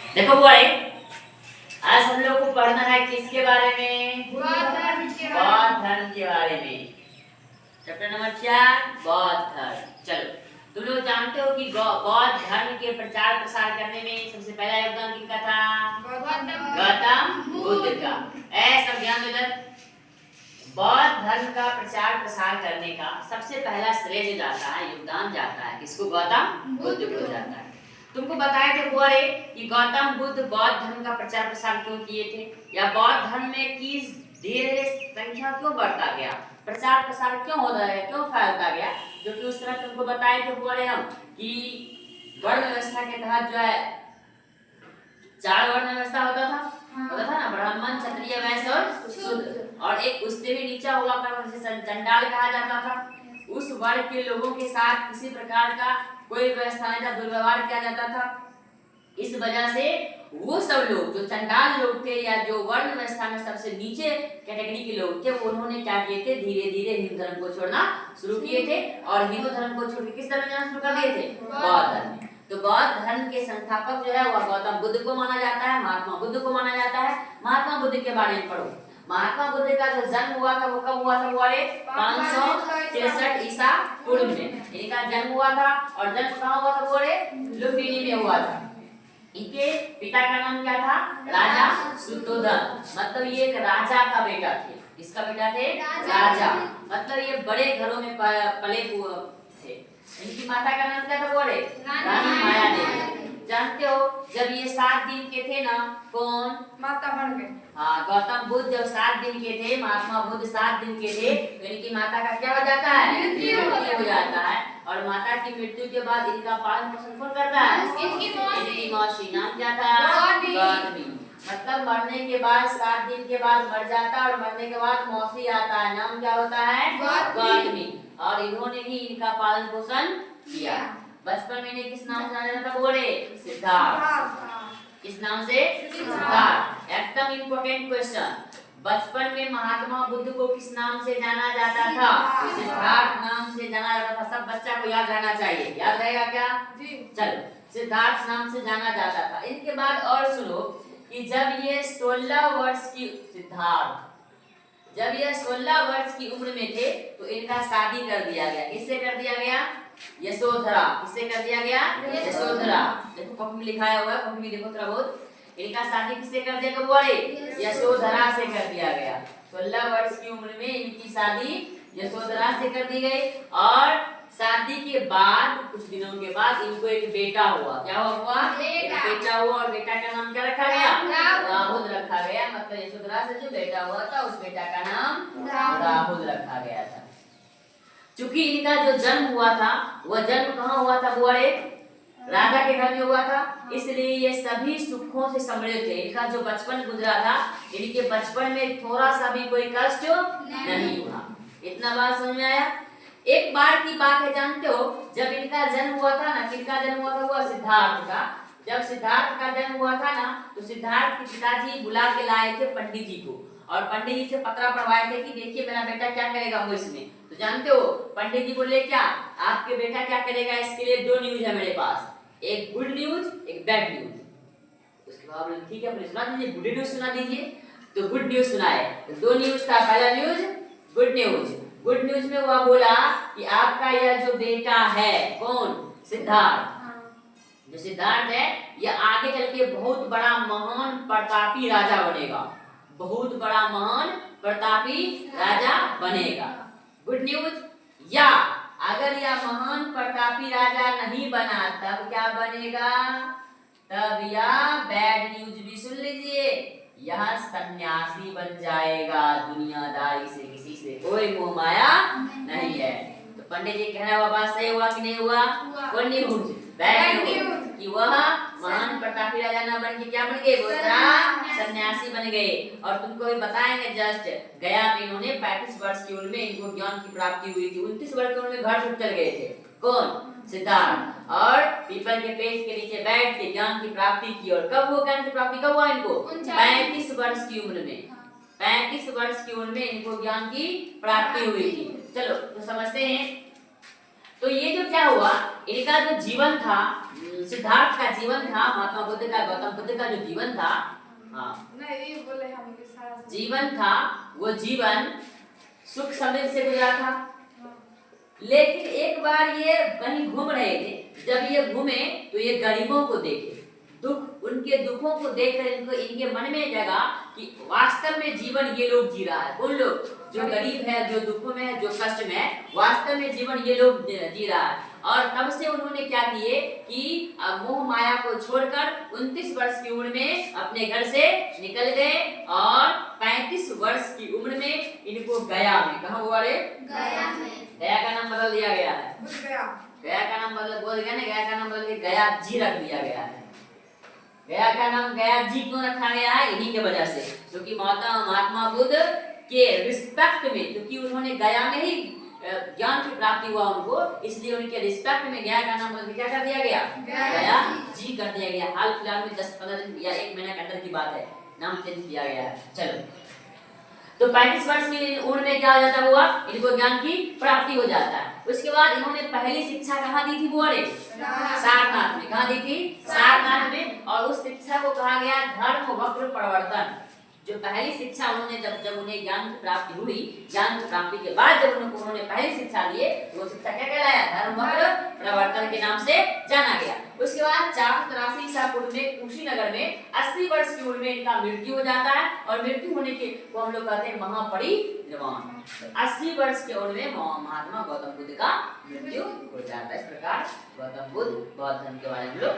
देखो बुआई, आज हम लोग को पढ़ना है किसके बारे में? बौद्ध धर्म के बौद्ध धर्म के बारे में। चैप्टर नंबर 4 बौद्ध धर्म। चलो, तुम लोग जानते हो कि बौद्ध धर्म के प्रचार प्रसार करने में सबसे पहला योगदान किसका था? गौतम बुद्ध का। ऐसा ध्यान दो इधर। बौद्ध धर्म का प्रचार प्रसार करने का सबसे पहला श्रेय जो जाता है, योगदान जाता है किसको? गौतम बुद्ध को जाता है। तुमको बताए थे बुआरे कि गौतम बुद्ध बौद्ध धर्म का प्रचार प्रसार क्यों किए थे, या बौद्ध धर्म में की धीरे संख्या क्यों बढ़ता गया, प्रचार प्रसार क्यों होता है, क्यों फैलता गया। जो कि उस तरह तुमको बताए थे बुआरे हम कि वर्ण व्यवस्था के तहत जो है 4 वर्ण व्यवस्था होता था ना, ब्राह्मण क्षत्रिय वैश्य और शूद्र, और एक उससे भी नीचा हुआ करता जिसे चंडाल कहा जाता था। उस वर्ग के लोगों के साथ किसी प्रकार का कोई व्यवस्था नहीं था, दुर्व्यवहार किया जाता था। इस वजह से वो सब लोग जो चंडाल लोग थे या जो वर्ण व्यवस्था में सबसे नीचे कैटेगरी के लोग थे, उन्होंने क्या किए थे, धीरे धीरे हिंदू धर्म को छोड़ना शुरू किए थे, और हिंदू धर्म को छोड़ के किस धर्म जाना शुरू कर दिए थे? बौद्ध धर्म। तो बौद्ध धर्म के संस्थापक जो है वह गौतम बुद्ध को माना जाता है, महात्मा बुद्ध को माना जाता है। महात्मा बुद्ध के बारे में पढ़ो। महात्मा बुद्ध का जो जन्म हुआ था वो कब हुआ था? वो 563 ईसा पूर्व में इनका जन्म हुआ था, और जन्म कहाँ हुआ था? वो लुम्बिनी में हुआ था। इनके पिता का नाम क्या था? राजा शुद्धोधन। मतलब ये एक राजा का बेटा थे। किसका बेटा थे? राजा। मतलब ये बड़े घरों में पले हुए थे। इनकी माता का नाम क्या था? वो रानी माया देवी। जानते हो जब ये 7 दिन के थे ना, कौन माता बन गए? हाँ, गौतम बुद्ध जब 7 दिन के थे, महात्मा बुद्ध 7 दिन के थे, तो इनकी माता का क्या हो जाता है? मृत्यु हो जाता है। और माता की मृत्यु के बाद इनका पालन पोषण कौन करता है? इनकी मौसी। नाम क्या था? गौतमी। मतलब मरने के बाद 7 दिन के बाद मर जाता, और मरने के बाद मौसी आता है। नाम क्या होता है? गौतमी। और इन्होंने ही इनका पालन पोषण किया। बचपन में इन्हें किस नाम से जाना जाता? बोले सिद्धार्थ। किस नाम से? सिद्धार्थ। एकदम इम्पोर्टेंट क्वेश्चन। बचपन में महात्मा बुद्ध को किस नाम से जाना जाता था? सिद्धार्थ नाम से जाना जाता था। सब बच्चा को याद रहना चाहिए। याद रहेगा क्या? चलो, सिद्धार्थ नाम से जाना जाता था। इनके बाद और सुनो कि जब ये 16 वर्ष की जब ये 16 वर्ष की उम्र में थे, तो इनका शादी कर दिया गया। किससे कर दिया गया? यशोधरा। किससे कर दिया गया? यशोधरा। देखो कॉपी में लिखाया हुआ है, कॉपी में देखो थोड़ा बहुत। इनका शादी किससे कर दिया गया? यशोधरा से कर दिया गया। 16 वर्ष की उम्र में इनकी शादी यशोधरा से कर दी गई, और शादी के बाद कुछ दिनों के बाद इनको एक बेटा हुआ। क्या हुआ? एक बेटा हुआ, और बेटा का नाम क्या रखा गया? राहुल रखा गया। मतलब यशोधरा से जो बेटा हुआ था उस बेटा का नाम राहुल रखा गया था। चूंकि इनका जो जन्म हुआ था वह जन्म कहाँ हुआ था? वो राजा के घर में हुआ था, इसलिए ये सभी सुखों से समृद्ध थे। इनका जो बचपन गुजरा था, इनके बचपन में थोड़ा सा भी कोई कष्ट नहीं हुआ। इतना बात समझ में आया? एक बार की बात है, जानते हो जब इनका जन्म हुआ था ना, किसका जन्म हुआ था? वो सिद्धार्थ का। जब सिद्धार्थ का जन्म हुआ था ना, तो सिद्धार्थ के पिताजी बुला के लाए थे पंडित जी को, और पंडित जी से पत्र पढ़वाए थे कि देखिए मेरा बेटा क्या करेगा वो इसमें। तो जानते हो पंडित जी बोले क्या, आपके बेटा क्या करेगा? इसके लिए 2 न्यूज है मेरे पास, एक गुड न्यूज, एक बैड न्यूज। उसके बाद बोले ठीक है, अपने सुना दीजिए, गुड न्यूज सुना दीजिए। तो गुड न्यूज सुनाए। तो 2 न्यूज था। पहला news good news. Good news में वह बोला कि आपका यह जो बेटा है, कौन? सिद्धार्थ। जो सिद्धार्थ है यह आगे चल के बहुत बड़ा महान प्रतापी राजा बनेगा। बहुत बड़ा महान प्रतापी राजा बनेगा। Good news. या अगर यह महान प्रतापी राजा नहीं बना तब क्या बनेगा? तब यह बैड न्यूज भी सुन लीजिए, यह सन्यासी बन जाएगा। दुनियादारी से किसी से कोई मोह माया नहीं है। तो पंडित जी कहना हुआ बात सही हुआ कि नहीं हुआ? Good news. बैड न्यूज कि वह महान प्रतापी राजा न बन के क्या बन गए? वो सन्यासी बन गए। और तुमको भी बताएंगे, जस्ट गया में इन्होंने 35 वर्ष की उम्र में इनको ज्ञान की प्राप्ति हुई थी। 29 वर्ष की उम्र में घर छूट चल गए थे। कौन? सिद्धार्थ। और पीपल के पेड़ के नीचे बैठ के ज्ञान की प्राप्ति की। और कब वो ज्ञान की प्राप्ति कब हुआ इनको? 35 वर्ष की उम्र में। 35 वर्ष की उम्र में इनको ज्ञान की प्राप्ति हुई थी। चलो तो समझते हैं। तो ये जो क्या हुआ, इनका जो जीवन था, सिद्धार्थ का जीवन था, महात्मा बुद्ध का, गौतम बुद्ध का जो जीवन था, हाँ नहीं ये बोले हम कि सारा जीवन था, वो जीवन सुख समृद्धि से गुजरा था। लेकिन एक बार ये वहीं घूम रहे थे, जब ये घूमे तो ये गरीबों को देखे, दुख, उनके दुखों को देखकर इनको, इनके मन में जगा कि वास्तव में जीवन ये लोग जी रहा है। कौन लोग? जो गरीब है, जो दुखों में है, जो कष्ट में है, वास्तव में जीवन ये लोग जी रहा है। और तब से उन्होंने क्या किए कि मोह माया को छोड़कर 29 वर्ष की उम्र में अपने घर से निकल गए और 35 वर्ष की उम्र में इनको गया में, कहाँ हुआ रे? गया में। गया का नाम बदल दिया गया है। बुझ गया। गया का नाम बदल, बोल गया ना, गया का नाम बदल के गया जी रख दिया गया है। गया का नाम गया जी क्यों रखा गया है? इन्हीं के वजह से, क्योंकि महात्मा बुद्ध के रिस्पेक्ट में, क्योंकि उन्होंने गया में ही ज्ञान की प्राप्ति हुआ उनको, इसलिए उनके रिस्पेक्ट में गया का नाम बदल के क्या कर दिया गया? गया जी कर दिया गया। हाल फिलहाल में 10-15 दिन या 1 महीना के अंदर की बात है, नाम चेंज किया गया है। चलो, तो 35 वर्ष की उम्र में क्या हो जाता हुआ? इनको ज्ञान की प्राप्ति हो जाता है। उसके बाद इन्होंने पहली शिक्षा कहाँ दी थी बुआ रे? सारनाथ में। कहाँ दी थी? सारनाथ में। और उस शिक्षा को कहा गया धर्म वक्र प्रवर्तन। जो पहली शिक्षा उन्होंने जब उन्हें ज्ञान की प्राप्ति हुई, ज्ञान की प्राप्ति के बाद जब उन्होंने पहली शिक्षा ली, वो शिक्षा क्या कहलाया? धर्म वक्र प्रवर्तन के नाम से जाना गया। उसके बाद 483 ईसा पूर्व में कुशीनगर में 80 वर्ष की उम्र में इनका मृत्यु हो जाता है। और मृत्यु होने के को हम लोग कहते हैं महापरिनिर्वाण। 80 वर्ष की उम्र में महात्मा गौतम बुद्ध का मृत्यु हो जाता है। इस प्रकार गौतम बुद्ध बौद्ध धर्म के बारे में लोग